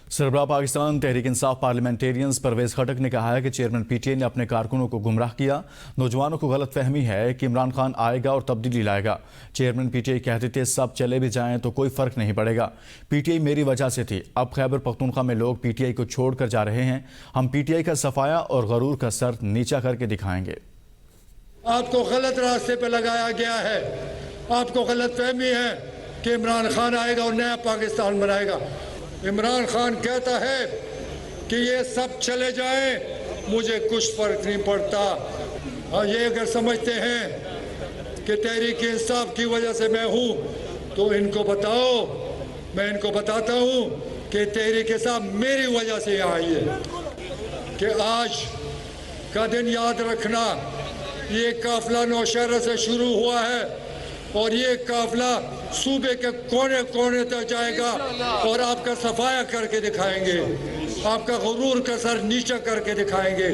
सरबराह Pakistan Tehreek Insaf parliamentarians Parvez खटक ने कहा है कि चेयरमैन पीटीआई ने अपने कारकुनों को गुमराह किया। नौजवानों को गलत फहमी है कि इमरान खान आएगा और तब्दीली लाएगा। चेयरमैन पीटीआई कहते थे सब चले भी जाएं तो कोई फर्क नहीं पड़ेगा। पीटीआई मेरी वजह से थी, अब खैबर पख्तूनख्वा में लोग पीटीआई को छोड़कर जा रहे हैं। हम पीटीआई का सफाया और गरूर का सर नीचा करके दिखाएंगे। आपको गलत रास्ते पर लगाया गया है, आपको गलत फहमी है कि इमरान खान आएगा और नया पाकिस्तान बनाएगा। इमरान खान कहता है कि ये सब चले जाएं, मुझे कुछ फर्क नहीं पड़ता। और ये अगर समझते हैं कि तहरीक इंसाफ की वजह से मैं हूँ तो इनको बताओ, मैं इनको बताता हूँ कि तहरीक इंसाफ मेरी वजह से यहाँ आई है। कि आज का दिन याद रखना, ये काफिला नौशहरा से शुरू हुआ है और ये काफिला सूबे के कोने कोने तक जाएगा और आपका सफाया करके दिखाएंगे, आपका गुरूर का सर नीचा करके दिखाएंगे।